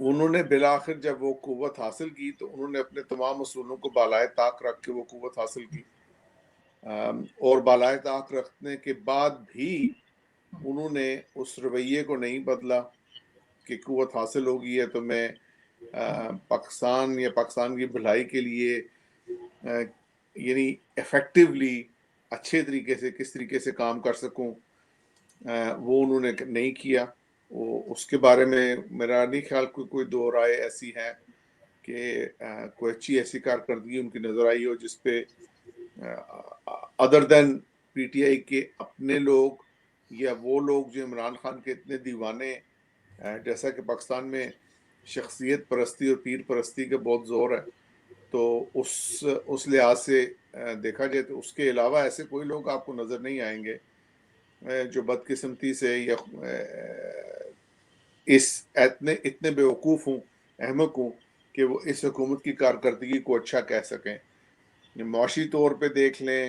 انہوں نے بالآخر جب وہ قوت حاصل کی تو انہوں نے اپنے تمام اصولوں کو بالائے طاق رکھ کے وہ قوت حاصل کی، اور بالائے طاق رکھنے کے بعد بھی انہوں نے اس رویے کو نہیں بدلا کہ قوت حاصل ہو گئی ہے تو میں پاکستان یا پاکستان کی بھلائی کے لیے یعنی ایفیکٹولی اچھے طریقے سے کس طریقے سے کام کر سکوں، وہ انہوں نے نہیں کیا۔ اس کے بارے میں میرا نہیں خیال کوئی دو رائے ایسی ہے کہ کوئی اچھی ایسی کارکردگی ان کی نظر آئی ہو جس پہ other then P T I کے اپنے لوگ یا وہ لوگ جو عمران خان کے اتنے دیوانے، جیسا کہ پاکستان میں شخصیت پرستی اور پیر پرستی کا بہت زور ہے، تو اس لحاظ سے دیکھا جائے تو اس کے علاوہ ایسے کوئی لوگ آپ کو نظر نہیں آئیں گے جو بدقسمتی سے یا اتنے بیوقوف ہوں، احمق ہوں کہ وہ اس حکومت کی کارکردگی کو اچھا کہہ سکیں۔ معاشی طور پہ دیکھ لیں،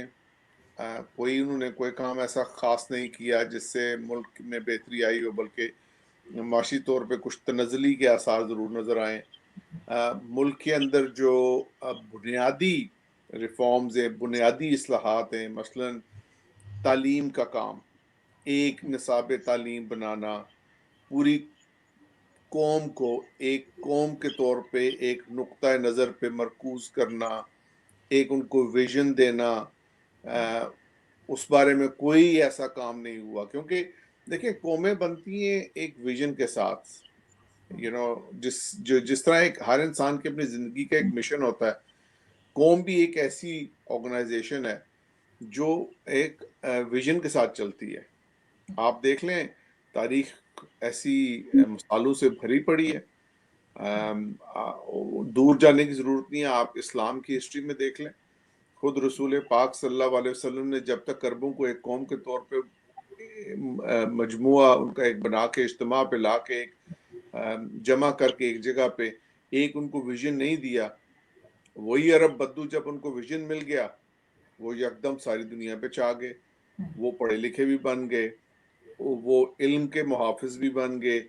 انہوں نے کوئی کام ایسا خاص نہیں کیا جس سے ملک میں بہتری آئی ہو، بلکہ معاشی طور پہ کچھ تنزلی کے آثار ضرور نظر آئیں۔ ملک کے اندر جو بنیادی ریفارمز ہیں، بنیادی اصلاحات ہیں، مثلا تعلیم کا کام، ایک نصاب تعلیم بنانا، پوری قوم کو ایک قوم کے طور پہ ایک نقطہ نظر پہ مرکوز کرنا، ایک ان کو ویژن دینا، اس بارے میں کوئی ایسا کام نہیں ہوا، کیونکہ دیکھیں قومیں بنتی ہیں ایک ویژن کے ساتھ، جس طرح ہر انسان کے اپنی زندگی کا ایک مشن ہوتا ہے، قوم بھی ایک ایسی آرگنائزیشن ہے جو ایک ویژن کے ساتھ چلتی ہے۔ آپ دیکھ لیں تاریخ ایسی مثالوں سے بھری پڑی ہے، دور جانے کی ضرورت نہیں ہے، آپ اسلام کی ہسٹری میں دیکھ لیں، خود رسول پاک صلی اللہ علیہ وسلم نے جب تک عربوں کو ایک قوم کے طور پہ مجموعہ ان کا ایک بنا کے اجتماع پہ لا کے ایک جمع کر کے ایک جگہ پہ ایک ان کو ویژن نہیں دیا، وہی عرب بدو جب ان کو ویژن مل گیا وہ یکدم ساری دنیا پہ چھا گئے، وہ پڑھے لکھے بھی بن گئے، وہ علم کے محافظ بھی بن گئے،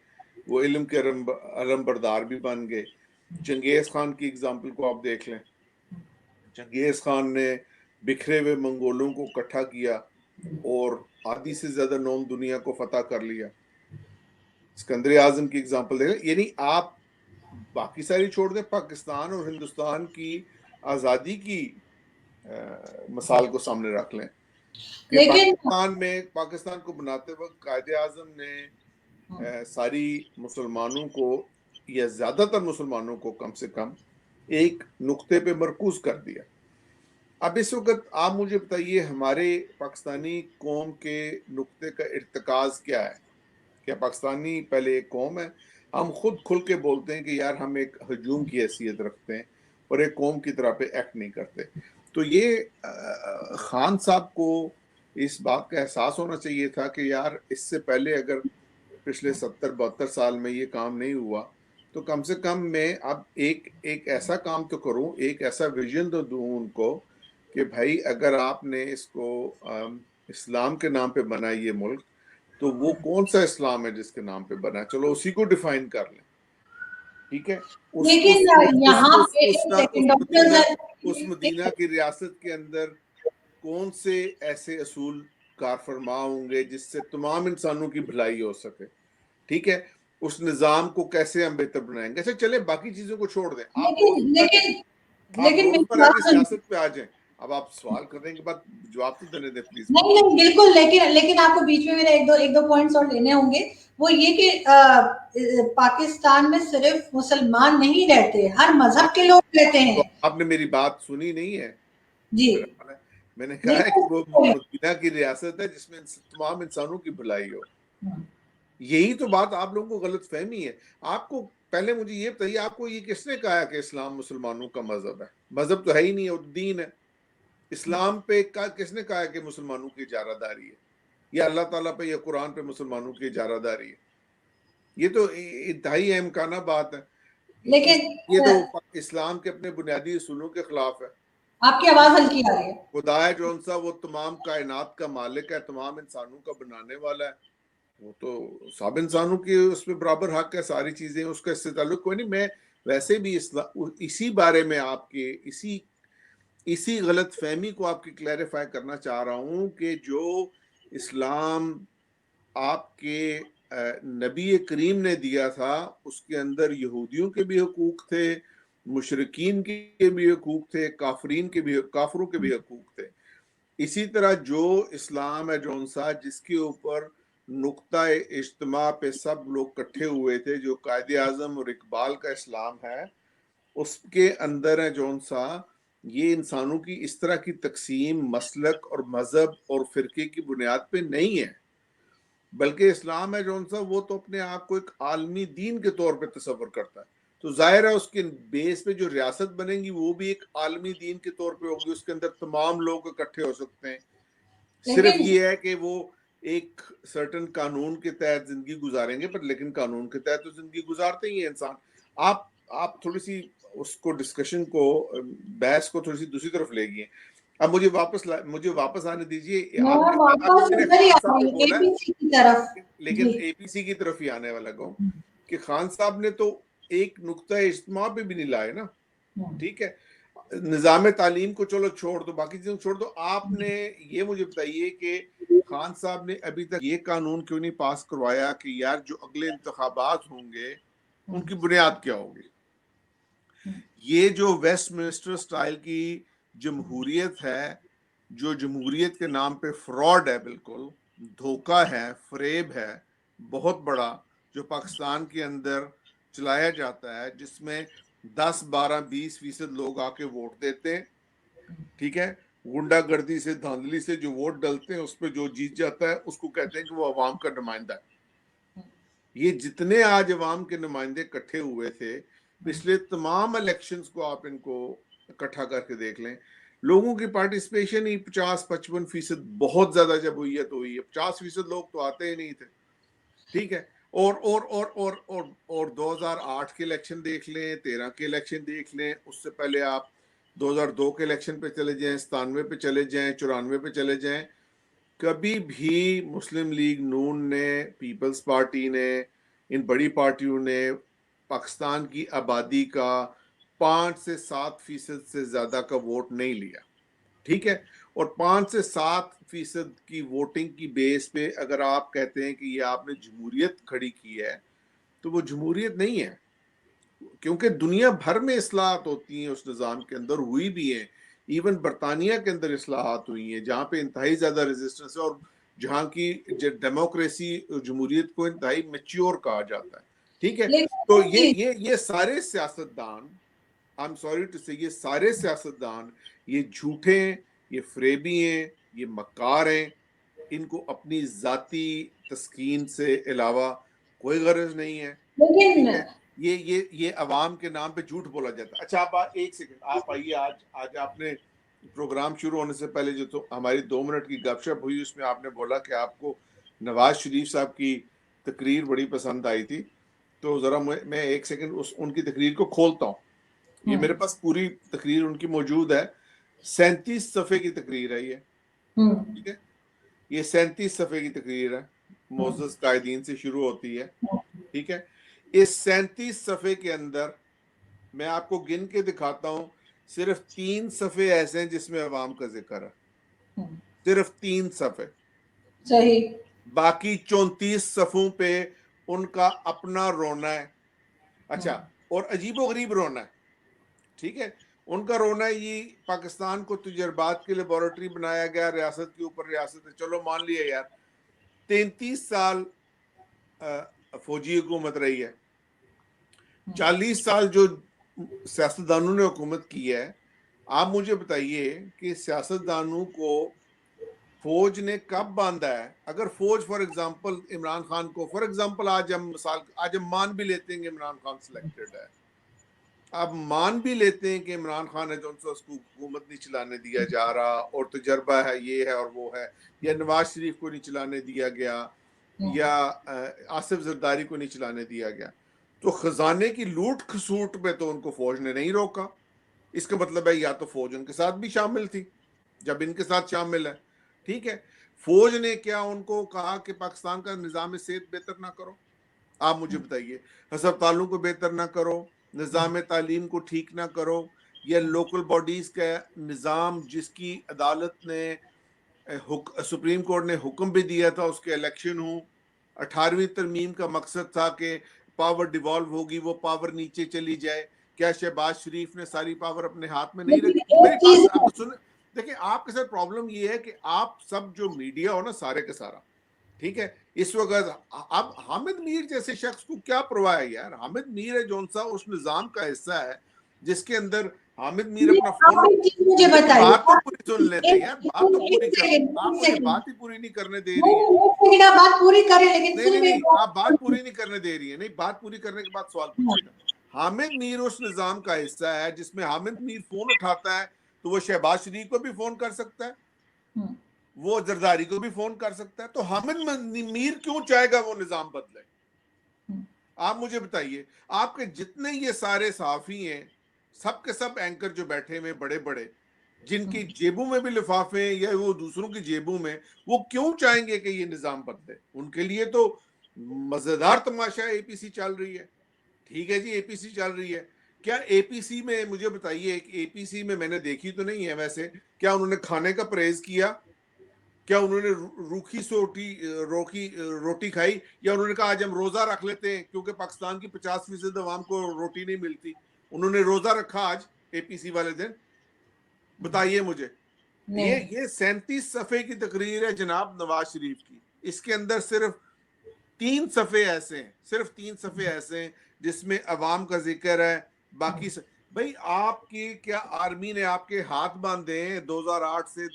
وہ علم کے علم بردار بھی بن گئے۔ چنگیز خان کی اگزامپل کو آپ دیکھ لیں، چنگیز خان نے بکھرے ہوئے منگولوں کو اکٹھا کیا اور آدھی سے زیادہ نوم دنیا کو فتح کر لیا۔ اسکندر اعظم کی اگزامپل دیکھ لیں، یعنی آپ باقی ساری چھوڑ دیں، پاکستان اور ہندوستان کی آزادی کی مثال کو سامنے رکھ لیں کہ پاکستان کو بناتے وقت قائد اعظم نے ساری مسلمانوں کو یا زیادہ تر مسلمانوں کو کم سے کم ایک نقطے پہ مرکوز کر دیا۔ اب اس وقت آپ مجھے بتائیے ہمارے پاکستانی قوم کے نقطے کا ارتکاز کیا ہے؟ کیا پاکستانی پہلے ایک قوم ہے؟ ہم خود کھل کے بولتے ہیں کہ یار ہم ایک ہجوم کی حیثیت رکھتے ہیں اور ایک قوم کی طرح پہ ایکٹ نہیں کرتے۔ تو یہ خان صاحب کو اس بات کا احساس ہونا چاہیے تھا کہ یار اس سے پہلے اگر پچھلے 70-72 سال میں یہ کام نہیں ہوا تو کم سے کم میں اب ایک ایسا کام تو کروں، ایک ایسا ویژن تو دوں ان کو کہ بھائی اگر آپ نے اس کو اسلام کے نام پہ بنا یہ ملک تو وہ کون سا اسلام ہے جس کے نام پہ بنا، چلو اسی کو ڈیفائن کر لیں، ٹھیک ہے؟ اس مدینہ کی ریاست کے اندر کون سے ایسے اصول کار فرما ہوں گے جس سے تمام انسانوں کی بھلائی ہو سکے، ٹھیک ہے؟ اس نظام کو کیسے ہم بہتر بنائیں گے؟ اچھا چلے باقی چیزوں کو چھوڑ دیں، آپ روزمرہ کی سیاست پہ آ جائیں۔ اب آپ سوال کرنے کے بعد جواب تو دینے دیں پلیز۔ نہیں بالکل، لیکن آپ کو بیچ میں میرے ایک دو پوائنٹس اور لینے ہوں گے، وہ یہ کہ پاکستان میں صرف مسلمان نہیں رہتے، ہر مذہب کے لوگ رہتے ہیں۔ آپ نے میری بات سنی نہیں ہے جی، میں نے کہا ہے کہ وہ مدینہ کی ریاست ہے جس میں تمام انسانوں کی بھلائی ہو۔ یہی تو بات آپ لوگوں کو غلط فہمی ہے۔ آپ کو پہلے مجھے یہ بتائیے، آپ کو یہ کس نے کہا کہ اسلام مسلمانوں کا مذہب ہے؟ مذہب تو ہے ہی نہیں، وہ دین ہے۔ اسلام پہ کس نے کہا کہ مسلمانوں کی اجارہ داری ہے، یا اللہ تعالیٰ پہ یا قرآن پہ مسلمانوں کی اجارہ داری ہے؟ یہ تو انتہائی امکانہ بات ہے، لیکن یہ تو اسلام کے اپنے بنیادی اصولوں کے خلاف ہے۔ آپ کی آواز ہلکی آ رہی ہے۔ خدا ہے جو سا وہ تمام کائنات کا مالک ہے، تمام انسانوں کا بنانے والا ہے، وہ تو سب انسانوں کے اس پہ برابر حق ہے، ساری چیزیں اس کا اس سے تعلق کوئی نہیں. میں ویسے بھی اسی بارے میں آپ کے اسی غلط فہمی کو آپ کی کلیریفائی کرنا چاہ رہا ہوں کہ جو اسلام آپ کے نبی کریم نے دیا تھا اس کے اندر یہودیوں کے بھی حقوق تھے، مشرکین کے بھی حقوق تھے، کافروں کے بھی حقوق تھے. اسی طرح جو اسلام ہے جون سا جس کے اوپر نقطہ اجتماع پہ سب لوگ کٹھے ہوئے تھے، جو قائد اعظم اور اقبال کا اسلام ہے، اس کے اندر ہے جون سا یہ انسانوں کی اس طرح کی تقسیم مسلک اور مذہب اور فرقے کی بنیاد پہ نہیں ہے، بلکہ اسلام ہے جون سا وہ تو اپنے آپ کو ایک عالمی دین کے طور پہ تصور کرتا ہے. تو ظاہر ہے اس کے بیس پہ جو ریاست بنے گی وہ بھی ایک عالمی دین کے طور پہ ہوگی، اس کے اندر تمام لوگ اکٹھے ہو سکتے ہیں. صرف یہ ہے کہ وہ ایک سرٹن قانون کے تحت زندگی گزاریں گے، پر لیکن قانون کے تحت تو زندگی گزارتے ہی ہیں انسان. آپ تھوڑی سی اس کو ڈسکشن کو بحث کو تھوڑی سی دوسری طرف لے گئی ہیں. اب مجھے واپس آنے دیجئے. لیکن اے پی سی کی طرف ہی آنے والا گا کہ خان صاحب نے تو ایک نقطہ اجتماع پہ بھی نہیں لائے نا. ٹھیک ہے، نظام تعلیم کو چلو چھوڑ دو، باقی چیزوں چھوڑ دو. آپ نے یہ مجھے بتائیے کہ خان صاحب نے ابھی تک یہ قانون کیوں نہیں پاس کروایا کہ یار جو اگلے انتخابات ہوں گے ان کی بنیاد کیا ہوگی؟ یہ جو ویسٹ منسٹر سٹائل کی جمہوریت ہے، جو جمہوریت کے نام پہ فراڈ ہے، بالکل دھوکہ ہے، فریب ہے بہت بڑا، جو پاکستان کے اندر چلایا جاتا ہے، جس میں 10 12 20% لوگ آ کے ووٹ دیتے ہیں. ٹھیک ہے، گنڈا گردی سے دھاندلی سے جو ووٹ ڈلتے ہیں اس پہ جو جیت جاتا ہے اس کو کہتے ہیں کہ وہ عوام کا نمائندہ ہے. یہ جتنے آج عوام کے نمائندے اکٹھے ہوئے تھے پچھلے تمام الیکشنز کو آپ ان کو اکٹھا کر کے دیکھ لیں، لوگوں کی پارٹیسپیشن ہی 50-55% بہت زیادہ جب ہوئی ہے تو ہوئی ہے. 50% لوگ تو آتے ہی نہیں تھے. ٹھیک ہے، اور 2008 کے الیکشن دیکھ لیں، 13 کے الیکشن دیکھ لیں، اس سے پہلے آپ 2002 کے الیکشن پہ چلے جائیں، 97 پہ چلے جائیں، 94 پہ چلے جائیں، کبھی بھی مسلم لیگ نون نے، پیپلز پارٹی نے، ان بڑی پارٹیوں نے پاکستان کی آبادی کا 5 سے 7% سے زیادہ کا ووٹ نہیں لیا. ٹھیک ہے، اور 5 سے 7% کی ووٹنگ کی بیس پہ اگر آپ کہتے ہیں کہ یہ آپ نے جمہوریت کھڑی کی ہے تو وہ جمہوریت نہیں ہے، کیونکہ دنیا بھر میں اصلاحات ہوتی ہیں اس نظام کے اندر، ہوئی بھی ہیں. ایون برطانیہ کے اندر اصلاحات ہوئی ہیں جہاں پہ انتہائی زیادہ ریزسٹنس ہے، اور جہاں کی ڈیموکریسی جمہوریت کو انتہائی میچیور کہا جاتا ہے. ٹھیک ہے، تو یہ سارے سیاستدان، I'm sorry to say، یہ سارے سیاستدان یہ جھوٹے ہیں، یہ فریبی ہیں، یہ مکار ہیں. ان کو اپنی ذاتی تسکین سے علاوہ کوئی غرض نہیں ہے. ٹھیک ہے، یہ عوام کے نام پہ جھوٹ بولا جاتا ہے. اچھا آپ ایک سیکنڈ آپ آئیے، آج آپ نے پروگرام شروع ہونے سے پہلے جو تو ہماری 2 منٹ کی گپ شپ ہوئی اس میں آپ نے بولا کہ آپ کو نواز شریف صاحب کی تقریر بڑی پسند آئی تھی. تو ذرا میں ایک سیکنڈ ان کی تقریر کو کھولتا ہوں. یہ میرے پاس پوری تقریر ان کی موجود ہے، 37 صفحے کی تقریر ہے یہ. ٹھیک ہے، یہ 37 صفحے کی تقریر ہے، معزز قائدین سے شروع ہوتی ہے. ٹھیک ہے، اس 37 صفحے کے اندر میں آپ کو گن کے دکھاتا ہوں، صرف 3 صفحے ایسے ہیں جس میں عوام کا ذکر ہے، صرف 3 صفحے. صحیح، باقی 34 صفحوں پہ ان کا اپنا رونا ہے. اچھا، اور عجیب و غریب رونا ہے. ٹھیک ہے، ان کا رونا یہ پاکستان کو تجربات کی لیبارٹری بنایا گیا، ریاست کے اوپر ریاست ہے. چلو مان لیا یار، 33 سال فوجی حکومت رہی ہے، 40 سال جو سیاستدانوں نے حکومت کی ہے. آپ مجھے بتائیے کہ سیاستدانوں کو فوج نے کب باندھا ہے؟ اگر فوج فار ایگزامپل عمران خان کو، فار ایگزامپل آج ہم مان بھی لیتے ہیں کہ عمران خان سلیکٹڈ ہے، اب مان بھی لیتے ہیں کہ عمران خان ہے جو ان سے اس کو حکومت نہیں چلانے دیا جا رہا، اور تجربہ ہے، یہ ہے اور وہ ہے، یا نواز شریف کو نہیں چلانے دیا گیا، یا آصف زرداری کو نہیں چلانے دیا گیا، تو خزانے کی لوٹ کھسوٹ میں تو ان کو فوج نے نہیں روکا. اس کا مطلب ہے یا تو فوج ان کے ساتھ بھی شامل تھی جب ان کے ساتھ شامل ہے. ٹھیک ہے، فوج نے کیا ان کو کہا کہ پاکستان کا نظام صحت بہتر نہ کرو؟ آپ مجھے بتائیے. ہسپتالوں کو بہتر نہ کرو, نظام تعلیم کو ٹھیک نہ کرو, یا لوکل باڈیز کا نظام جس کی عدالت نے سپریم کورٹ نے حکم بھی دیا تھا اس کے الیکشن ہوں. 18ویں ترمیم کا مقصد تھا کہ پاور ڈیوالو ہوگی, وہ پاور نیچے چلی جائے. کیا شہباز شریف نے ساری پاور اپنے ہاتھ میں نہیں رکھی؟ میری بات آپ سنیں. دیکھیں آپ کے ساتھ پرابلم یہ ہے کہ آپ سب جو میڈیا ہو نا سارے کے سارا, ٹھیک ہے, اس وقت اب حامد میر جیسے شخص کو کیا پرواہ ہے یار. حامد میر ہے جون سا اس نظام کا حصہ ہے جس کے اندر حامد میر اپنا فون. مجھے بتائیے, بات تو پوری سن لیتے یار, بات تو پوری کر, آپ مجھے بات ہی پوری نہیں کرنے دے رہی ہیں. بات پوری کریں لیکن نہیں آپ بات پوری نہیں کرنے دے رہی ہیں. نہیں, بات پوری کرنے کے بعد سوال پوچھیے گا. حامد میر اس نظام کا حصہ ہے جس میں حامد میر فون اٹھاتا ہے تو وہ شہباز شریف کو بھی فون کر سکتا ہے, وہ زرداری کو بھی فون کر سکتا ہے. تو حامد میر کیوں چاہے گا وہ نظام بدلے؟ آپ مجھے بتائیے. آپ کے جتنے یہ سارے صحافی ہیں, سب کے سب اینکر جو بیٹھے ہوئے بڑے بڑے, جن کی جیبوں میں بھی لفافے ہیں یا وہ دوسروں کی جیبوں میں, وہ کیوں چاہیں گے کہ یہ نظام بدلے؟ ان کے لیے تو مزیدار تماشا اے پی سی چل رہی ہے. ٹھیک ہے جی, اے پی سی چل رہی ہے. کیا اے پی سی میں مجھے بتائیے, اے پی سی میں نے دیکھی تو نہیں ہے ویسے, کیا انہوں نے کھانے کا پرہیز کیا؟ کیا انہوں نے روٹی کھائی, یا انہوں نے کہا آج ہم روزہ رکھ لیتے ہیں کیونکہ پاکستان کی 50% عوام کو روٹی نہیں ملتی؟ انہوں نے روزہ رکھا آج اے پی سی والے دن؟ بتائیے مجھے. یہ 37 صفحے کی تقریر ہے جناب نواز شریف کی. اس کے اندر صرف 3 صفحے ایسے ہیں جس میں عوام کا ذکر ہے. باقی بھائی آپ کی کیا آرمی نے آپ کے ہاتھ باندھے ہیں 2008 سے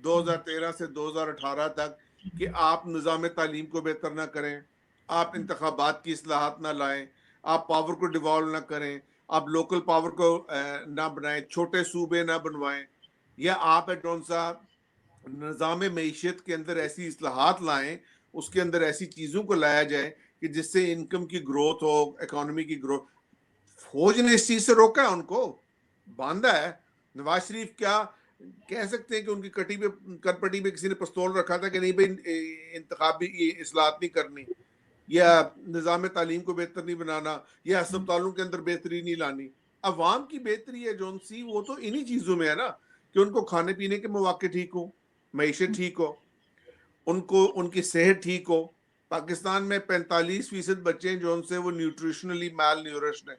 2013 سے 2018 تک کہ آپ نظام تعلیم کو بہتر نہ کریں, آپ انتخابات کی اصلاحات نہ لائیں, آپ پاور کو ڈیوالو نہ کریں, آپ لوکل پاور کو نہ بنائیں, چھوٹے صوبے نہ بنوائیں, یا آپ جون سا نظام معیشت کے اندر ایسی اصلاحات لائیں, اس کے اندر ایسی چیزوں کو لایا جائے کہ جس سے انکم کی گروتھ ہو, اکانومی کی گروتھ. فوج نے اس چیز سے روکا ہے, ان کو باندھا ہے. نواز شریف کیا کہہ سکتے ہیں کہ ان کی کرپٹی پہ کسی نے پستول رکھا تھا کہ نہیں بھائی انتخابی اصلاحات نہیں کرنی, یا نظام تعلیم کو بہتر نہیں بنانا, یا ہسپتالوں کے اندر بہتری نہیں لانی. عوام کی بہتری ہے جون سی, وہ تو انہی چیزوں میں ہے نا, کہ ان کو کھانے پینے کے مواقع ٹھیک ہو, معیشت ٹھیک ہو, ان کی صحت ٹھیک ہو. پاکستان میں 45% بچے ہیں جو ان سے وہ نیوٹریشنلی مال نیورشن ہے.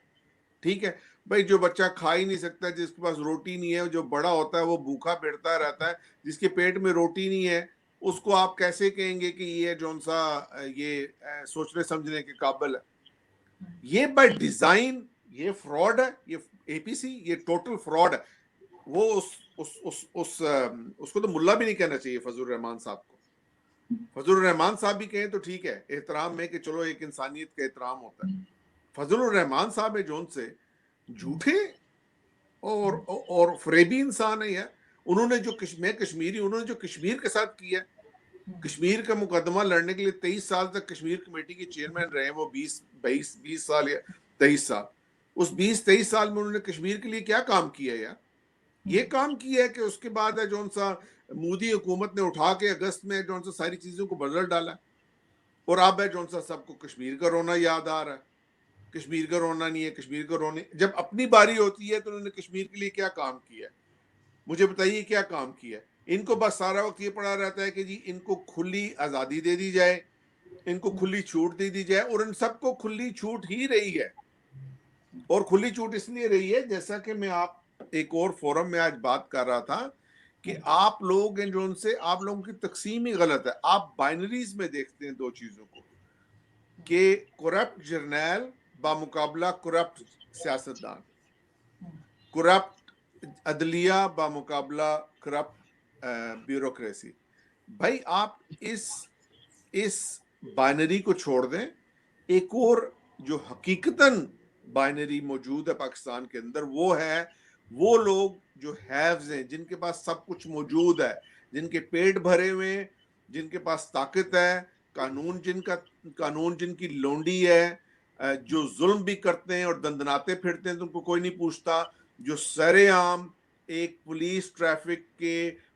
ٹھیک ہے بھائی, جو بچہ کھا ہی نہیں سکتا, جس کے پاس روٹی نہیں ہے, جو بڑا ہوتا ہے وہ بھوکا پھرتا رہتا ہے, جس کے پیٹ میں روٹی نہیں ہے, اس کو آپ کیسے کہیں گے کہ یہ جون سا یہ سوچنے سمجھنے کے قابل ہے؟ یہ بائی ڈیزائن یہ فراڈ ہے. یہ اے پی سی یہ ٹوٹل فراڈ ہے. وہ اس کو تو ملا بھی نہیں کہنا چاہیے فضل الرحمان صاحب کو. فضل الرحمان صاحب بھی کہیں تو ٹھیک ہے احترام میں, کہ چلو ایک انسانیت کا احترام ہوتا ہے. فضل الرحمان صاحب ہے جون سے جھوٹے اور فریبی انسان ہے. انہوں نے جو انہوں نے جو کشمیر کے ساتھ کیا, کشمیر کا مقدمہ لڑنے کے لیے 23 سال تک کشمیر کمیٹی کے چیئرمین رہے, وہ 20 سال یا 23 سال. اس 20-23 سال میں انہوں نے کشمیر کے لیے کیا کام کیا یار؟ یہ کام کیا ہے کہ اس کے بعد ہے جون سا مودی حکومت نے اٹھا کے اگست میں جون سا ساری چیزوں کو بدل ڈالا, اور اب ہے جون سا سب کو کشمیر کا رونا یاد آ رہا ہے. کشمیر کا رونا نہیں ہے, کشمیر کا رونے. جب اپنی باری ہوتی ہے تو انہوں نے کشمیر کے لیے کیا کام کیا ہے؟ مجھے بتائیے کیا کام کیا ہے؟ ان کو بس سارا وقت یہ پڑا رہتا ہے کہ جی ان کو کھلی آزادی دے دی جائے, ان کو کھلی چھوٹ دے دی جائے, اور ان سب کو کھلی چھوٹ ہی رہی ہے. اور کھلی چھوٹ اس لیے رہی ہے, جیسا کہ میں آپ ایک اور فورم میں آج بات کر رہا تھا, کہ آپ لوگ ہیں جو ان سے آپ لوگوں کی تقسیم ہی غلط ہے. آپ بائنریز میں دیکھتے ہیں دو چیزوں کو, کہ کرپٹ جرنیل بامقابلہ کرپٹ سیاستدان, کرپٹ عدلیہ بامقابلہ کرپٹ بیوروکریسی. بھائی آپ اس بائنری کو چھوڑ دیں. ایک اور جو حقیقتاً بائنری موجود ہے پاکستان کے اندر, وہ ہے وہ لوگ جو ہیوز ہیں, جن کے پاس سب کچھ موجود ہے, جن کے پیٹ بھرے ہوئے ہیں, جن کے پاس طاقت ہے, قانون جن کی لونڈی ہے, جو ظلم بھی کرتے ہیں اور دندناتے پھرتے ہیں تو ان کو کوئی نہیں پوچھتا, جو سر عام ایک پولیس ٹریفک کے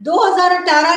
2018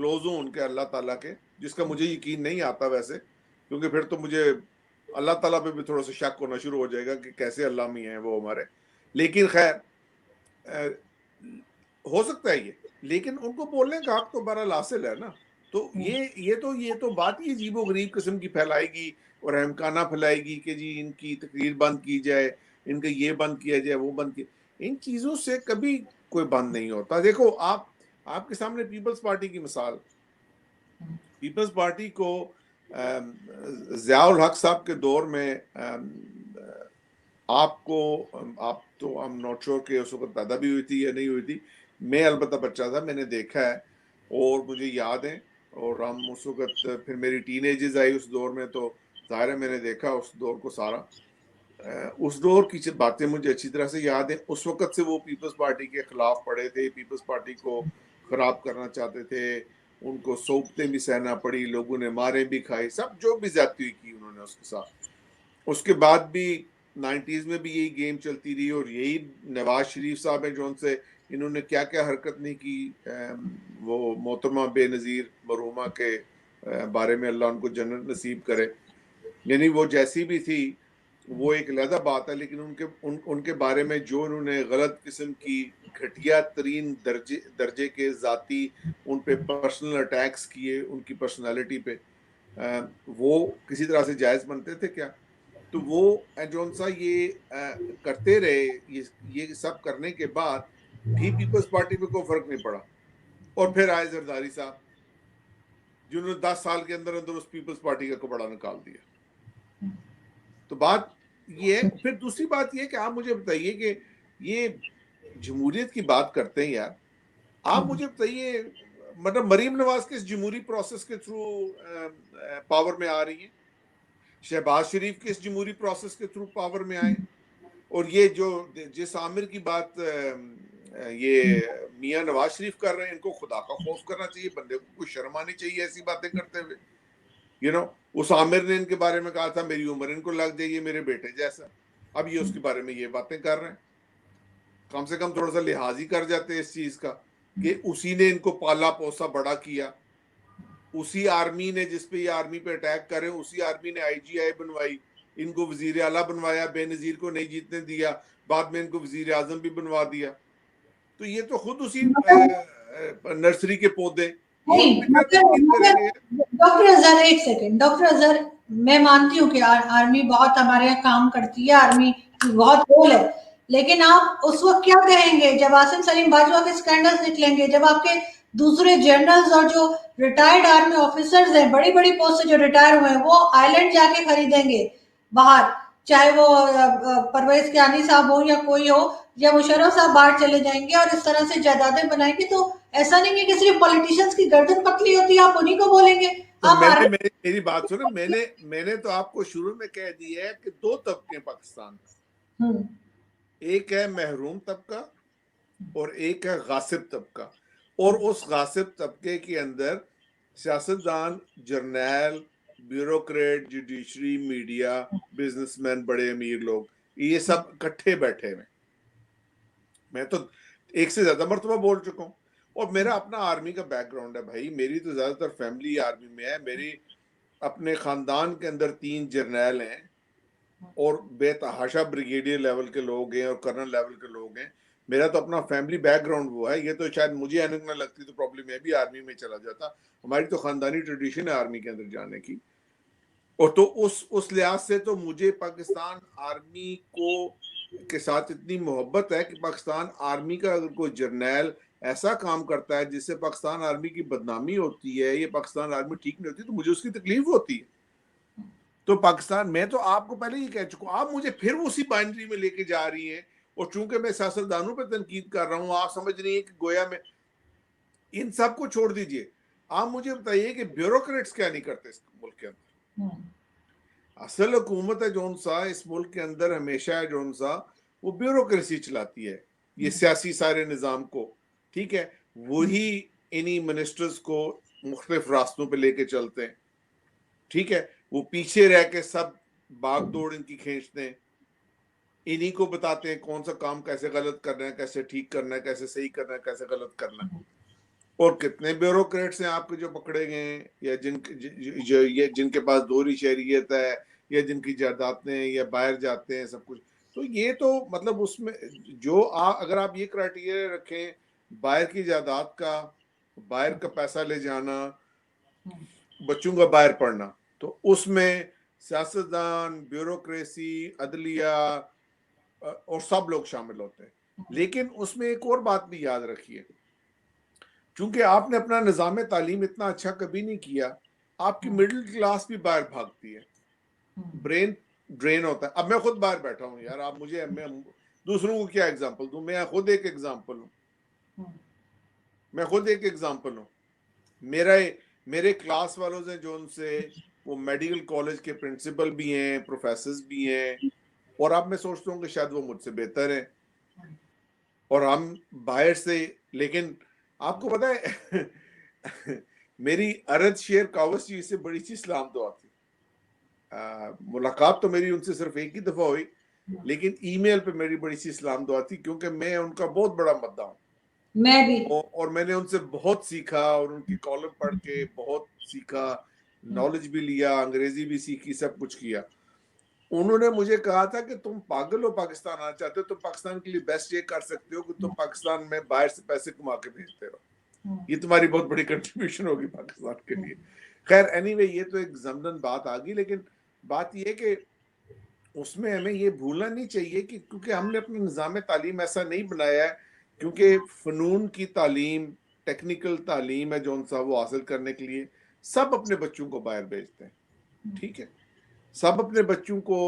کلوز ہوں ان کے اللہ تعالیٰ کے، جس کا مجھے یقین نہیں آتا ویسے، کیونکہ پھر تو مجھے اللہ تعالیٰ پہ بھی تھوڑا سا شک ہونا شروع ہو جائے گا کہ کیسے اللہ میاں ہیں وہ ہمارے. لیکن خیر ہو سکتا ہے یہ، لیکن ان کو بولنے کا حق تو بہرحال حاصل ہے نا. تو یہ تو بات ہی عجیب و غریب قسم کی پھیلائے گی اور احمقانہ پھیلائے گی کہ جی ان کی تقریر بند کی جائے، ان کا یہ بند کیا جائے، وہ بند کیا. ان چیزوں سے کبھی کوئی بند نہیں ہوتا. دیکھو آپ کے سامنے پیپلز پارٹی کی مثال، پیپلز پارٹی کو ضیاء الحق صاحب کے دور میں آپ تو I'm not sure کہ اس وقت پیدا بھی ہوئی تھی یا نہیں ہوئی تھی. میں البتہ بچہ تھا، میں نے دیکھا ہے اور مجھے یاد ہے. اور ہم اس وقت پھر میری ٹین ایجز آئی اس دور میں، تو ظاہر ہے میں نے دیکھا اس دور کو سارا. اس دور کی باتیں مجھے اچھی طرح سے یاد ہیں. اس وقت سے وہ پیپلز پارٹی کے خلاف پڑے تھے، پیپلز پارٹی کو خراب کرنا چاہتے تھے، ان کو صوبتیں بھی سہنا پڑی، لوگوں نے ماریں بھی کھائی، سب جو بھی زیادتی کی انہوں نے اس کے ساتھ. اس کے بعد بھی 90s میں بھی یہی گیم چلتی رہی، اور یہی نواز شریف صاحب ہیں جو ان سے انہوں نے کیا کیا حرکت نہیں کی. وہ محترمہ بے نظیر مرحومہ کے بارے میں اللہ ان کو جنت نصیب کرے، یعنی وہ جیسی بھی تھی وہ ایک علیحدہ بات ہے، لیکن ان کے بارے میں جو انہوں نے غلط قسم کی گھٹیا ترین درجے کے ذاتی ان پہ پرسنل اٹیکس کیے، ان کی پرسنالٹی پہ، وہ کسی طرح سے جائز بنتے تھے کیا؟ تو وہ جون سا یہ کرتے رہے. یہ سب کرنے کے بعد بھی پیپلز پارٹی پہ کوئی فرق نہیں پڑا. اور پھر آئے زرداری صاحب جنہوں نے 10 سال کے اندر اس پیپلز پارٹی کا کپڑا نکال دیا. تو بات یہ ہے. پھر دوسری بات یہ کہ آپ مجھے بتائیے کہ یہ جمہوریت کی بات کرتے ہیں یار، آپ مجھے بتائیے مطلب مریم نواز کس جمہوری پروسیس کے تھرو پاور میں آ رہی ہیں؟ شہباز شریف کس جمہوری پروسیس کے تھرو پاور میں آئے؟ اور یہ جو جس عامر کی بات یہ میاں نواز شریف کر رہے ہیں، ان کو خدا کا خوف کرنا چاہیے، بندے کو کوئی شرم آنی چاہیے ایسی باتیں کرتے ہوئے. اس عامر نے ان کے بارے میں کہا تھا میری عمر ان کو لگ جائے، یہ میرے بیٹے جیسا. اب یہ اس کے بارے میں یہ باتیں کر رہے ہیں. کم سے کم تھوڑا سا لحاظ ہی کر جاتے ہیں اس چیز کا کہ اسی نے ان کو پالا پوسا بڑا کیا. اسی آرمی نے جس پہ یہ آرمی پہ اٹیک کرے، اسی آرمی نے IGI بنوائی، ان کو وزیر اعلیٰ بنوایا، بے نظیر کو نہیں جیتنے دیا، بعد میں ان کو وزیر اعظم بھی بنوا دیا. تو یہ تو خود اسی نرسری کے پودے. ڈاکٹر اظہر ایک سیکنڈ، ڈاکٹر اظہر میں مانتی ہوں کہ آرمی بہت ہمارے یہاں کام کرتی ہے، آرمی کی بہت رول ہے، لیکن آپ اس وقت کیا کہیں گے جب عاصم سلیم باجوہ کے اسکینڈلز نکلیں گے، جب آپ کے دوسرے جنرلز اور جو ریٹائرڈ آرمی آفیسرز ہیں، بڑی بڑی پوسٹ سے جو ریٹائر ہوئے ہیں، وہ آئیلینڈ جا کے خریدیں گے باہر، چاہے وہ پرویز کیانی صاحب ہو یا کوئی ہو، یا مشرف صاحب باہر چلے جائیں گے اور اس طرح سے جائیدادیں بنائیں گے. تو ایسا نہیں ہے کہ صرف پولیٹیشنز کی گردن پتلی ہوتی ہے آپ انہی کو بولیں گے. میری بات سنیں، میں نے تو آپ کو شروع میں کہہ دیا ہے کہ 2 طبقے پاکستان میں، ایک ہے محروم طبقہ اور ایک ہے غاصب طبقہ. اور اس غاصب طبقے کے اندر سیاستدان، جرنیل، bureaucrat, judiciary, media, business man, بڑے امیر لوگ، یہ سب اکٹھے بیٹھے ہوئے. میں تو ایک سے زیادہ مرتبہ بول چکا ہوں. اور میرا اپنا آرمی کا بیک گراؤنڈ ہے بھائی، میری تو زیادہ تر فیملی آرمی میں ہے. میری اپنے خاندان کے اندر 3 جرنیل ہیں اور بے تحاشا بریگیڈیئر لیول کے لوگ ہیں اور کرنل لیول کے لوگ ہیں. میرا تو اپنا فیملی بیک گراؤنڈ وہ ہے. یہ تو شاید مجھے اینک نہ لگتی تو پرابلم میں بھی آرمی میں چلا جاتا. ہماری تو خاندانی ٹریڈیشن ہے آرمی کے اندر جانے کی. اور تو اس لحاظ سے تو مجھے پاکستان آرمی کے ساتھ اتنی محبت ہے کہ پاکستان آرمی کا اگر کوئی جرنیل ایسا کام کرتا ہے جس سے پاکستان آرمی کی بدنامی ہوتی ہے، یہ پاکستان آرمی ٹھیک نہیں ہوتی، تو مجھے اس کی تکلیف ہوتی ہے. تو پاکستان، میں تو آپ کو پہلے ہی کہہ چکا ہوں، آپ مجھے پھر اسی بائنڈری میں لے کے جا رہی ہیں. اور چونکہ میں سیاستدانوں پہ تنقید کر رہا ہوں، آپ سمجھ رہی ہیں کہ گویا میں ان سب کو چھوڑ دیجئے. آپ مجھے بتائیے کہ بیوروکریٹس کیا نہیں کرتے اس ملک کے اندر. اصل حکومت ہے جون سا اس ملک کے اندر ہمیشہ ہے جون سا وہ بیوروکریسی چلاتی ہے، یہ سیاسی سارے نظام کو، ٹھیک ہے، وہی انہی منسٹرز کو مختلف راستوں پہ لے کے چلتے ہیں، ٹھیک ہے، وہ پیچھے رہ کے سب باغ دوڑ ان کی کھینچتے ہیں، انہی کو بتاتے ہیں کون سا کام کیسے غلط کرنا ہے، کیسے ٹھیک کرنا ہے، کیسے صحیح کرنا ہے، کیسے غلط کرنا ہے. اور کتنے بیوروکریٹس ہیں آپ کے جو پکڑے گئے ہیں یا جن کے پاس دوہری شہریت ہے یا جن کی جائیدادیں یا باہر جاتے ہیں سب کچھ. تو یہ تو مطلب اس میں جو اگر آپ یہ کرائٹیریا رکھیں باہر کی جائیداد کا, باہر کا پیسہ لے جانا, بچوں کا باہر پڑھنا, تو اس میں سیاستدان, بیوروکریسی, عدلیہ اور سب لوگ شامل ہوتے ہیں. لیکن اس میں ایک اور بات بھی یاد رکھیے, چونکہ آپ نے اپنا نظام تعلیم اتنا اچھا کبھی نہیں کیا, آپ کی مڈل کلاس بھی باہر بھاگتی ہے, برین ڈرین ہوتا ہے. اب میں خود باہر بیٹھا ہوں یار, آپ مجھے دوسروں کو کیا ایگزامپل دوں, میں خود ایک ایگزامپل ہوں. میرے کلاس والوں سے جو ان سے وہ میڈیکل کالج کے پرنسپل بھی ہیں, پروفیسرز بھی ہیں, اور اب میں سوچتا ہوں کہ شاید وہ مجھ سے بہتر ہیں, اور ہم باہر سے. لیکن آپ کو پتا ہے میری ارد شیر کاوس جی سے بڑی سی سلام دعا تھی. ملاقات تو میری ان سے صرف ایک ہی دفعہ ہوئی, لیکن ای میل پہ میری بڑی سی سلام دعا تھی, کیونکہ میں ان کا بہت بڑا مداح ہوں. میں بھی, اور میں نے ان سے بہت سیکھا, اور ان کی کالم پڑھ کے بہت سیکھا, نالج بھی لیا, انگریزی بھی سیکھی, سب کچھ کیا. انہوں نے مجھے کہا تھا کہ تم پاگل ہو, پاکستان آنا چاہتے ہو, تم پاکستان کے لیے بیسٹ یہ کر سکتے ہو کہ تم پاکستان میں باہر سے پیسے کما کے بھیجتے رہو, یہ تمہاری بہت بڑی کنٹریبیوشن ہوگی پاکستان کے لیے. خیر اینی وے, یہ تو ایک ضمناً بات آ گئی, لیکن بات یہ کہ اس میں ہمیں یہ بھولنا نہیں چاہیے کہ کیونکہ ہم نے اپنا نظام تعلیم ایسا نہیں بنایا ہے, کیونکہ فنون کی تعلیم, ٹیکنیکل تعلیم ہے جو ان سا وہ حاصل کرنے کے لیے سب اپنے بچوں کو باہر بھیجتے ہیں. ٹھیک ہے, سب اپنے بچوں کو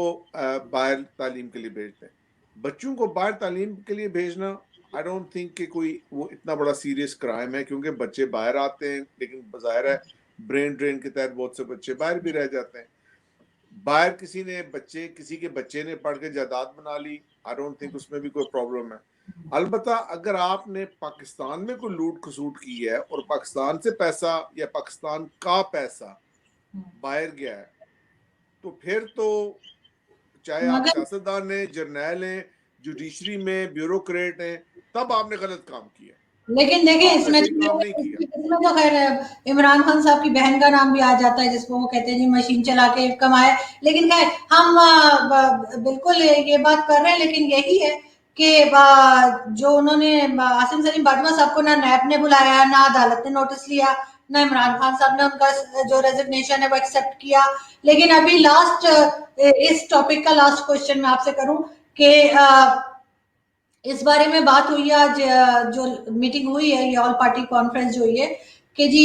باہر تعلیم کے لیے بھیجتے ہیں. بچوں کو باہر تعلیم کے لیے بھیجنا آئی ڈونٹ تھنک کہ کوئی وہ اتنا بڑا سیریس کرائم ہے, کیونکہ بچے باہر آتے ہیں, لیکن بظاہر ہے برین ڈرین کے تحت بہت سے بچے باہر بھی رہ جاتے ہیں. باہر کسی کے بچے نے پڑھ کے جائیداد بنا لی, آئی ڈونٹ تھنک اس میں بھی کوئی پرابلم ہے. البتہ اگر آپ نے پاکستان میں کوئی لوٹ کھسوٹ کی ہے اور پاکستان سے پیسہ یا پاکستان کا پیسہ باہر گیا ہے, تو پھر تو چاہے آپ مگر سیاستدان ہیں, جرنیل ہیں, جوڈیشری میں بیوروکریٹ ہیں, تب آپ نے غلط کام کیا. لیکن دیکھیں آپ اس نے میں صحیح کام نہیں کیا. تو خیر عمران خان صاحب کی بہن کا نام بھی آ جاتا ہے, جس کو وہ کہتے ہیں جی مشین چلا کے کمائے. لیکن خیر ہم بالکل یہ بات کر رہے ہیں, لیکن یہی ہے کہ جو انہوں نے عاصم سلیم باجوہ صاحب کو نہ نیب نے بلایا, نہ عدالت نے نوٹس لیا, نہ عمران خان صاحب نے ان کا جو ریزگنیشن ہے وہ ایکسیپٹ کیا. لیکن ابھی لاسٹ اس ٹاپک کا لاسٹ کوشچن میں آپ سے کروں کہ اس بارے میں بات ہوئی ہے, آج جو میٹنگ ہوئی ہے, یہ آل پارٹی کانفرنس جو ہوئی ہے, کہ جی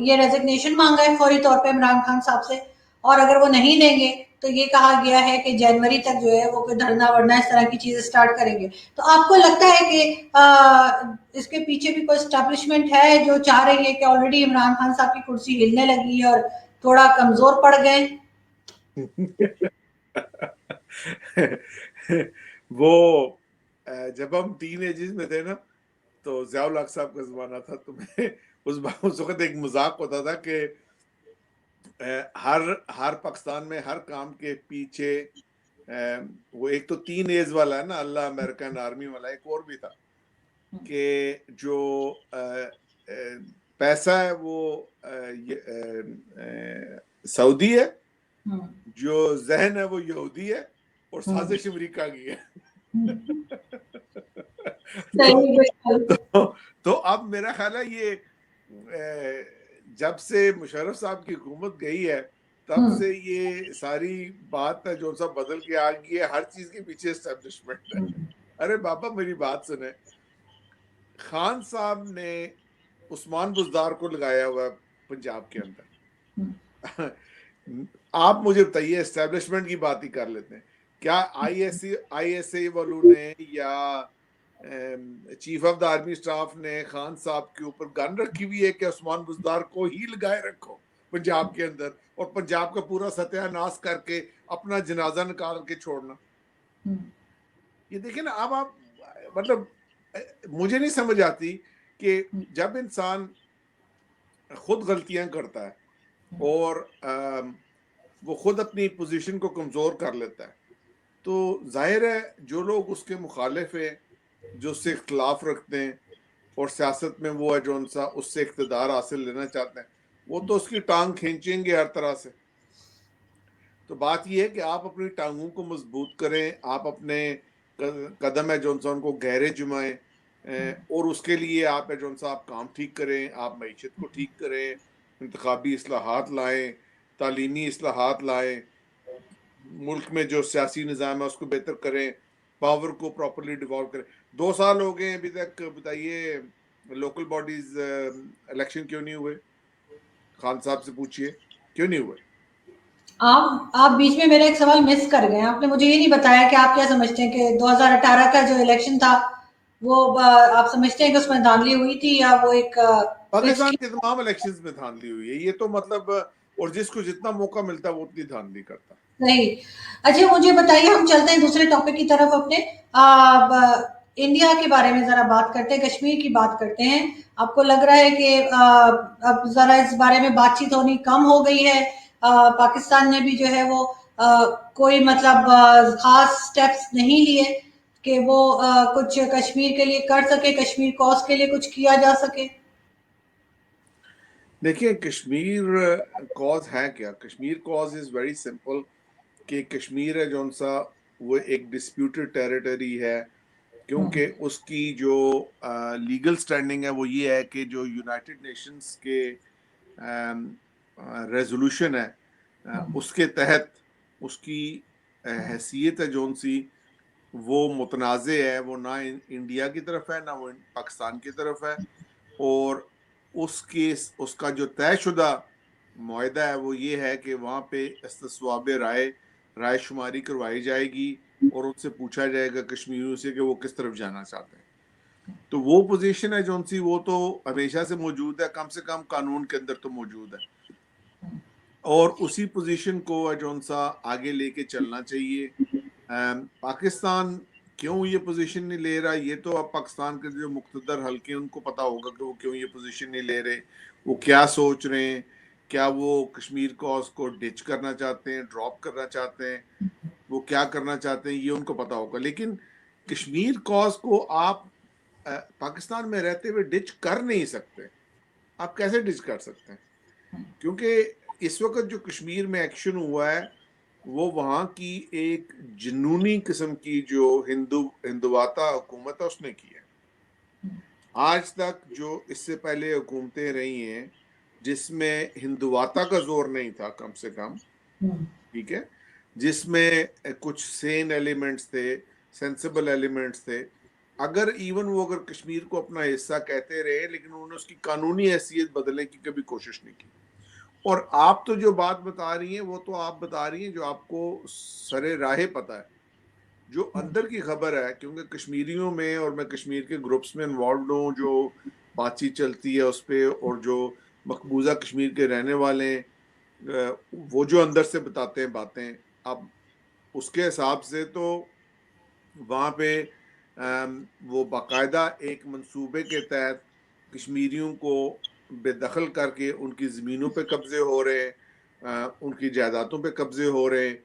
یہ ریزگنیشن مانگا ہے فوری طور پہ عمران خان صاحب سے, اور اگر وہ نہیں دیں گے تو یہ کہا گیا ہے کہ جنوری تک جو ہے وہ کوئی دھرنا ورنا اس طرح کی چیزیں سٹارٹ کریں گے. تو آپ کو لگتا ہے کہ اس کے پیچھے بھی کوئی اسٹیبلشمنٹ ہے جو چاہ رہی ہے کہ آلریڈی عمران خان صاحب کی کرسی ہلنے لگی ہے اور تھوڑا کمزور پڑ گئے؟ وہ جب ہم ٹین ایجز میں تھے نا, تو ضیاء الحق صاحب کا زمانہ تھا, تو میں اس وقت ایک مذاق ہوتا تھا کہ ہر پاکستان میں ہر کام کے پیچھے وہ ایک تو 3 ایز والا ہے نا, اللہ امریکن آرمی والا, ایک اور بھی تھا کہ جو پیسہ ہے وہ سعودی ہے, جو ذہن ہے وہ یہودی ہے, اور سازش امریکہ کی ہے. تو اب میرا خیال ہے یہ جب سے مشرف صاحب کی حکومت گئی ہے تب سے یہ ساری بات ہے جو سب بدل کے آ گئی ہے, ہر چیز کے پیچھے اسٹیبلشمنٹ ہے. ارے بابا میری بات سنیں, خان صاحب نے عثمان بزدار کو لگایا ہوا ہے پنجاب کے اندر. آپ مجھے بتائیے, اسٹیبلشمنٹ کی بات ہی کر لیتے ہیں, کیا آئی ایس اے والوں نے یا chief of the army staff نے خان صاحب کے اوپر گن رکھی ہوئی ہے کہ عثمان بزدار کو ہی لگائے رکھو پنجاب کے اندر, اور پنجاب کا پورا ستیہ ناش کر کے اپنا جنازہ نکال کے چھوڑنا؟ یہ دیکھیں نا, اب آپ مطلب مجھے نہیں سمجھ آتی کہ جب انسان خود غلطیاں کرتا ہے اور وہ خود اپنی پوزیشن کو کمزور کر لیتا ہے, تو ظاہر ہے جو لوگ اس کے مخالف ہیں, جو اس سے اختلاف رکھتے ہیں, اور سیاست میں وہ ہے جو سا اس سے اقتدار حاصل لینا چاہتے ہیں، وہ تو اس کی ٹانگ کھینچیں گے ہر طرح سے. تو بات یہ ہے کہ آپ اپنی ٹانگوں کو مضبوط کریں، آپ اپنے قدم ہے جو ان کو گہرے جمائیں، اور اس کے لیے آپ ہے جو آپ کام ٹھیک کریں، آپ معیشت کو ٹھیک کریں، انتخابی اصلاحات لائیں، تعلیمی اصلاحات لائیں، ملک میں جو سیاسی نظام ہے اس کو بہتر کریں، پاور کو پراپرلی ڈیوالو کریں. 2 سال ہو گئے ابھی تک، بتائیے لوکل باڈیز الیکشن کیوں نہیں ہوئے؟ خان صاحب سے پوچھئے کیوں نہیں ہوئے. آپ بیچ میں میرا ایک سوال مس کر گئے. آپ نے مجھے یہ نہیں بتایا کہ آپ کیا سمجھتے ہیں کہ 2018 کا جو الیکشن تھا وہ آپ سمجھتے ہیں کہ اس میں دھاندلی ہوئی تھی یا وہ ایک پاکستان کے تمام الیکشنز میں دھاندلی ہوئی ہے، یہ تو مطلب، اور جس کو جتنا موقع ملتا ہے وہ اتنی دھاندلی کرتا ہے. نہیں. اچھا مجھے بتائیے، ہم چلتے ہیں دوسرے ٹاپک کی طرف اپنے. انڈیا کے بارے میں ذرا بات کرتے ہیں، کشمیر کی بات کرتے ہیں. آپ کو لگ رہا ہے کہ اب ذرا اس بارے میں بات چیت ہونی کم ہو گئی ہے؟ پاکستان نے بھی جو ہے وہ کوئی مطلب خاص سٹیپس نہیں لیے کہ وہ کچھ کشمیر کے لیے کر سکے، کشمیر کوز کے لیے کچھ کیا جا سکے؟ دیکھیں کشمیر کوز ہے کیا؟ Kashmir cause is very simple کہ کشمیر ہے جو سا وہ ایک ڈسپیوٹڈ ٹیریٹری ہے، کیونکہ اس کی جو لیگل سٹینڈنگ ہے وہ یہ ہے کہ جو یونائٹڈ نیشنز کے ریزولوشن ہے اس کے تحت اس کی حیثیت ہے جون سی وہ متنازع ہے، وہ نہ انڈیا کی طرف ہے نہ وہ پاکستان کی طرف ہے. اور اس کا جو طے شدہ معاہدہ ہے وہ یہ ہے کہ وہاں پہ استصواب رائے شماری کروائی جائے گی اور ان سے پوچھا جائے گا کشمیریوں سے کہ وہ کس طرف جانا چاہتے ہیں. تو وہ پوزیشن ہے جون سی وہ تو ہمیشہ سے موجود ہے، کم سے کم قانون کے اندر تو موجود ہے، اور اسی پوزیشن کو جون سا آگے لے کے چلنا چاہیے. پاکستان کیوں یہ پوزیشن نہیں لے رہا، یہ تو اب پاکستان کے جو مقتدر حلقے ان کو پتا ہوگا کہ وہ کیوں یہ پوزیشن نہیں لے رہے، وہ کیا سوچ رہے ہیں. کیا وہ کشمیر کوز کو ڈچ کرنا چاہتے ہیں، ڈراپ کرنا چاہتے ہیں، وہ کیا کرنا چاہتے ہیں یہ ان کو پتا ہوگا. لیکن کشمیر کوز کو آپ پاکستان میں رہتے ہوئے ڈچ کر نہیں سکتے. آپ کیسے ڈچ کر سکتے ہیں؟ کیونکہ اس وقت جو کشمیر میں ایکشن ہوا ہے وہ وہاں کی ایک جنونی قسم کی جو ہندواتا حکومت ہے اس نے کی ہے. آج تک جو اس سے پہلے حکومتیں رہی ہیں جس میں ہندواتا کا زور نہیں تھا کم سے کم، ٹھیک ہے، جس میں کچھ سین ایلیمنٹس تھے، سینسیبل ایلیمنٹس تھے، اگر اگر کشمیر کو اپنا حصہ کہتے رہے لیکن انہوں نے اس کی قانونی حیثیت بدلنے کی کبھی کوشش نہیں کی. اور آپ تو جو بات بتا رہی ہیں وہ تو آپ بتا رہی ہیں جو آپ کو سرے راہ پتہ ہے، جو اندر کی خبر ہے. کیونکہ کشمیریوں میں، اور میں کشمیر کے گروپس میں انوالوڈ ہوں، جو بات چیت چلتی ہے اس پہ، اور جو مقبوضہ کشمیر کے رہنے والے وہ جو اندر سے بتاتے ہیں باتیں، اب اس کے حساب سے تو وہاں پہ وہ باقاعدہ ایک منصوبے کے تحت کشمیریوں کو بے دخل کر کے ان کی زمینوں پہ قبضے ہو رہے ہیں، ان کی جائیدادوں پہ قبضے ہو رہے ہیں،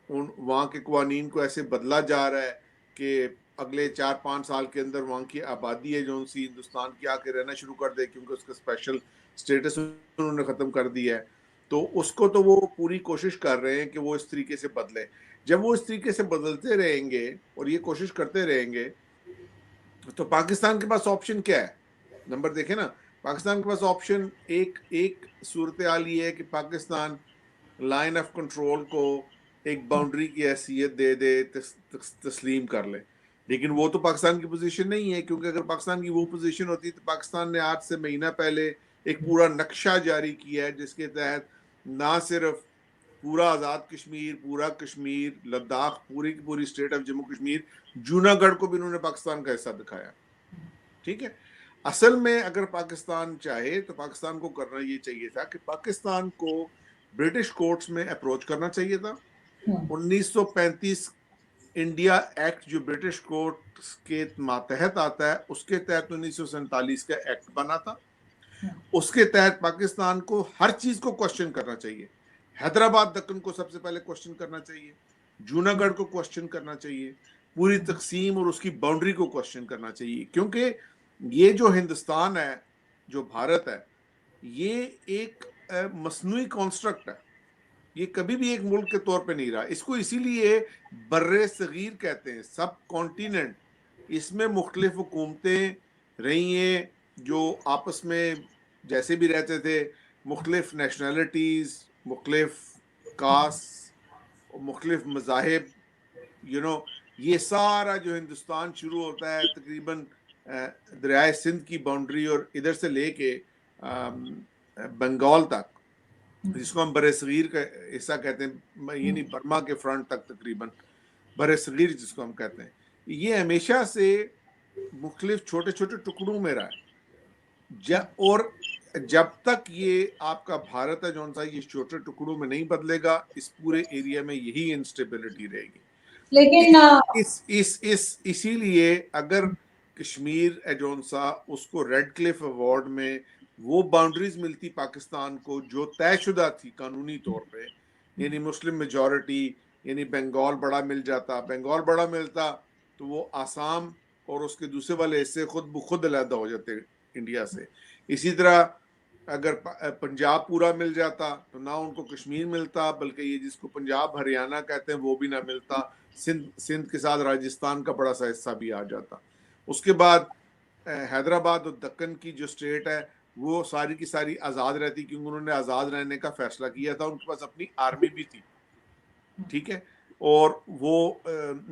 وہاں کے قوانین کو ایسے بدلا جا رہا ہے کہ اگلے 4-5 سال کے اندر وہاں کی آبادی ہے جو سی ہندوستان کی آ کے رہنا شروع کر دے، کیونکہ اس کا اسپیشل اسٹیٹس انہوں نے ختم کر دیا ہے. تو اس کو تو وہ پوری کوشش کر رہے ہیں کہ وہ اس طریقے سے بدلے. جب وہ اس طریقے سے بدلتے رہیں گے اور یہ کوشش کرتے رہیں گے تو پاکستان کے پاس آپشن کیا ہے؟ نمبر دیکھیں نا، پاکستان کے پاس آپشن ایک صورتحال یہ ہے کہ پاکستان لائن آف کنٹرول کو ایک باؤنڈری کی حیثیت دے دے، تسلیم کر لے. لیکن وہ تو پاکستان کی پوزیشن نہیں ہے، کیونکہ اگر پاکستان کی وہ پوزیشن ہوتی تو پاکستان نے آج سے مہینہ پہلے ایک پورا نقشہ جاری کیا ہے جس کے تحت نہ صرف پورا آزاد کشمیر، پورا کشمیر، لداخ، پوری کی پوری اسٹیٹ آف جموں کشمیر، جوناگڑھ کو بھی انہوں نے پاکستان کا حصہ دکھایا. ٹھیک ہے، اصل میں اگر پاکستان چاہے تو پاکستان کو کرنا یہ چاہیے تھا کہ پاکستان کو برٹش کورٹس میں اپروچ کرنا چاہیے تھا. 1935 انڈیا ایکٹ جو برٹش کورٹ کے ماتحت آتا ہے اس کے تحت 1947 کا ایکٹ بنا تھا. اس کے تحت پاکستان کو ہر چیز کو کوشچن کرنا چاہیے. حیدرآباد دکن کو سب سے پہلے کوشچن کرنا چاہیے، جوناگڑھ کو کوشچن کرنا چاہیے، پوری تقسیم اور اس کی باؤنڈری کو کوشچن کرنا چاہیے. کیونکہ یہ جو ہندوستان ہے، جو بھارت ہے، یہ ایک مصنوعی کانسٹرکٹ ہے، یہ کبھی بھی ایک ملک کے طور پہ نہیں رہا. اس کو اسی لیے بر صغیر کہتے ہیں، سب کانٹیننٹ. اس میں مختلف حکومتیں رہی ہیں جو آپس میں جیسے بھی رہتے تھے، مختلف نیشنلٹیز، مختلف کاسٹ، مختلف مذاہب. یہ سارا جو ہندوستان شروع ہوتا ہے تقریباً دریائے سندھ کی باؤنڈری اور ادھر سے لے کے بنگال تک، جس کو ہم بر صغیر کا حصہ کہتے ہیں، یعنی برما کے فرنٹ تک تقریباً بر صغیر جس کو ہم کہتے ہیں، یہ ہمیشہ سے مختلف چھوٹے چھوٹے ٹکڑوں میں رہا ہے. اور جب تک یہ آپ کا بھارت ہے جون سا یہ چھوٹے ٹکڑوں میں نہیں بدلے گا، اس پورے ایریا میں یہی انسٹیبلٹی رہے گی. لیکن اسی لیے اگر کشمیر جون سا اس کو ریڈ کلف ایوارڈ میں وہ باؤنڈریز ملتی پاکستان کو جو طے شدہ تھی قانونی طور پہ، یعنی مسلم میجورٹی، یعنی بنگال بڑا مل جاتا، بنگال بڑا ملتا تو وہ آسام اور اس کے دوسرے والے حصے خود بخود علیحدہ ہو جاتے انڈیا سے. اسی طرح اگر پنجاب پورا مل جاتا تو نہ ان کو کشمیر ملتا، بلکہ یہ جس کو پنجاب ہریانہ کہتے ہیں وہ بھی نہ ملتا. سندھ کے ساتھ راجستھان کا بڑا سا حصہ بھی آ جاتا. اس کے بعد حیدرآباد اور دکن کی جو اسٹیٹ ہے وہ ساری کی ساری آزاد رہتی، کیونکہ انہوں نے آزاد رہنے کا فیصلہ کیا تھا. ان کے پاس اپنی آرمی بھی تھی، ٹھیک ہے. اور وہ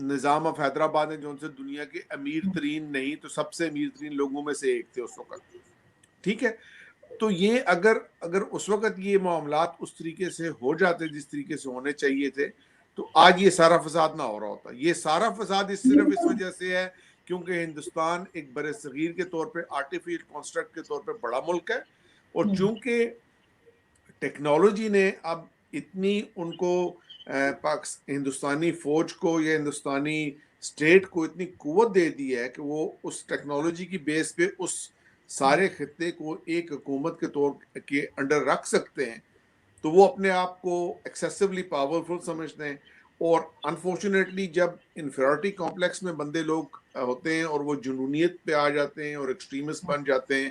نظام آف حیدرآباد ہے جو ان سے دنیا کے امیر ترین نہیں تو سب سے امیر ترین لوگوں میں سے ایک تھے اس وقت، ٹھیک ہے. تو یہ اگر اس وقت یہ معاملات اس طریقے سے ہو جاتے جس طریقے سے ہونے چاہیے تھے تو آج یہ سارا فساد نہ ہو رہا ہوتا. یہ سارا فساد صرف اس وجہ سے ہے کیونکہ ہندوستان ایک بر صغیر کے طور پہ آرٹیفیشل کانسٹرکٹ کے طور پہ بڑا ملک ہے، اور چونکہ ٹیکنالوجی نے اب اتنی ان کو ہندوستانی فوج کو یا ہندوستانی اسٹیٹ کو اتنی قوت دے دی ہے کہ وہ اس ٹیکنالوجی کی بیس پہ اس سارے خطے کو ایک حکومت کے طور کے انڈر رکھ سکتے ہیں، تو وہ اپنے آپ کو ایکسیسولی پاورفل سمجھتے ہیں. اور انفارچونیٹلی جب انفیریورٹی کمپلیکس میں بندے لوگ ہوتے ہیں اور وہ جنونیت پہ آ جاتے ہیں اور ایکسٹریمسٹ بن جاتے ہیں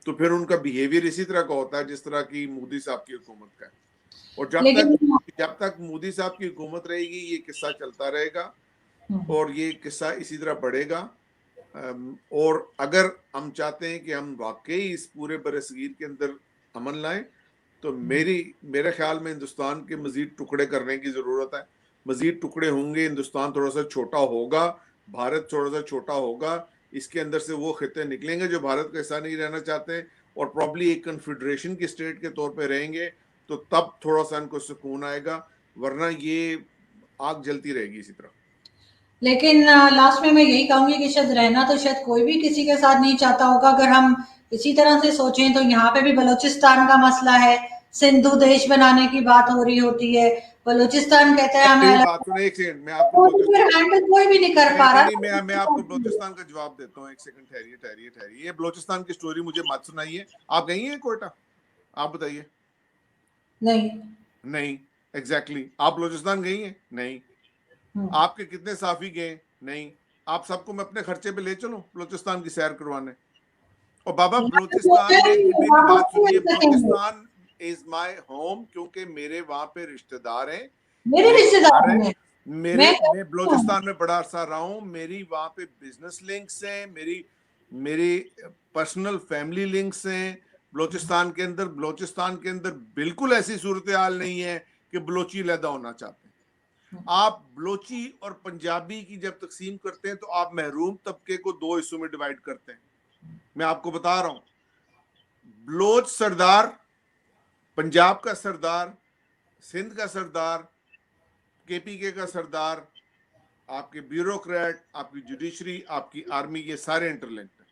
تو پھر ان کا بیہیویئر اسی طرح کا ہوتا ہے جس طرح کی مودی صاحب کی حکومت کا ہے. اور جب تک مودی صاحب کی حکومت رہے گی یہ قصہ چلتا رہے گا اور یہ قصہ اسی طرح بڑھے گا. اور اگر ہم چاہتے ہیں کہ ہم واقعی اس پورے برصغیر کے اندر امن لائیں تو میرے خیال میں ہندوستان کے مزید ٹکڑے کرنے کی ضرورت ہے. مزید ٹکڑے ہوں گے، ہندوستان تھوڑا سا چھوٹا ہوگا، بھارت تھوڑا سا چھوٹا ہوگا، اس کے اندر سے وہ خطے نکلیں گے جو بھارت کا حصہ نہیں رہنا چاہتے اور پرابلی ایک کنفیڈریشن کی اسٹیٹ کے طور پہ رہیں گے تو تب تھوڑا سا ان کو سکون آئے گا، ورنہ یہ آگ جلتی رہے گی اسی طرح. لیکن لاسٹ میں یہی کہوں گی کہ شاید رہنا تو شاید کوئی بھی کسی کے ساتھ نہیں چاہتا ہوگا. اگر ہم اسی طرح سے سوچیں تو یہاں پہ بھی بلوچستان کا مسئلہ ہے، سندھو دیش بنانے کی بات ہو رہی ہوتی ہے، بلوچستان کہتا ہے ہمیں ایک سیکنڈ میں آپ کو کوئی بھی نہیں کر پا رہا. میں آپ کو بلوچستان کا جواب دیتا ہوں. ایک سیکنڈ ٹھہریے. یہ بلوچستان کی سٹوری مجھے مت سنائیے. آپ گئی ہیں کوئٹہ؟ آپ بتائیے. نہیں ایگزیکٹلی. آپ بلوچستان گئی ہیں؟ نہیں. آپ کے کتنے صحافی گئے؟ نہیں. آپ سب کو میں اپنے خرچے پہ لے چلوں بلوچستان کی سیر کروانے؟ اور بابا بلوچستان میں میری بات سنیے، بلوچستان از مائی ہوم کیونکہ میرے وہاں پہ رشتہ دار ہیں، میرے رشتہ دار ہیں، میں بلوچستان میں بڑا عرصہ رہا ہوں، میری وہاں پہ بزنس لنکس ہیں، میری پرسنل فیملی لنکس ہیں بلوچستان کے اندر بالکل ایسی صورتحال نہیں ہے کہ بلوچی علیحدہ ہونا چاہتے ہیں. آپ بلوچی اور پنجابی کی جب تقسیم کرتے ہیں تو آپ محروم طبقے کو دو حصوں میں ڈیوائیڈ کرتے ہیں. میں آپ کو بتا رہا ہوں، بلوچ سردار، پنجاب کا سردار، سندھ کا سردار، کے پی کے کا سردار، آپ کے بیوروکریٹ، آپ کی جوڈیشری، آپ کی آرمی، یہ سارے انٹرلنکڈ ہیں.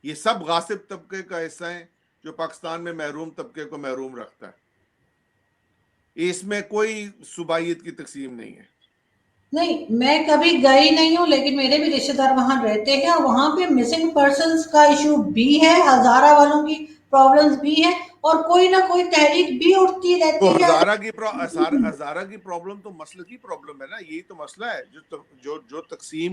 یہ سب غاصب طبقے کا حصہ ہیں جو پاکستان میں محروم طبقے کو محروم رکھتا ہے. اس میں کوئی صوبائیت کی تقسیم نہیں ہے. نہیں، میں کبھی گئی نہیں ہوں لیکن میرے بھی رشتہ دار وہاں رہتے ہیں اور وہاں پہ مسنگ پرسنز کا ایشو بھی ہے، ہزارہ والوں کی پرابلمز بھی ہے اور کوئی نہ کوئی تحریک بھی اٹھتی رہتی ہے. ہزارہ کی پرابلم تو مسلکی پرابلم ہے نا. یہی تو مسئلہ ہے جو تقسیم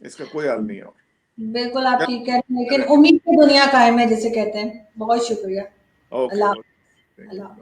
اس کا کوئی حل نہیں ہے. بالکل آپ ٹھیک کہہ رہے ہیں، لیکن امید کی دنیا قائم ہے جسے کہتے ہیں. بہت شکریہ. اوکے. اللہ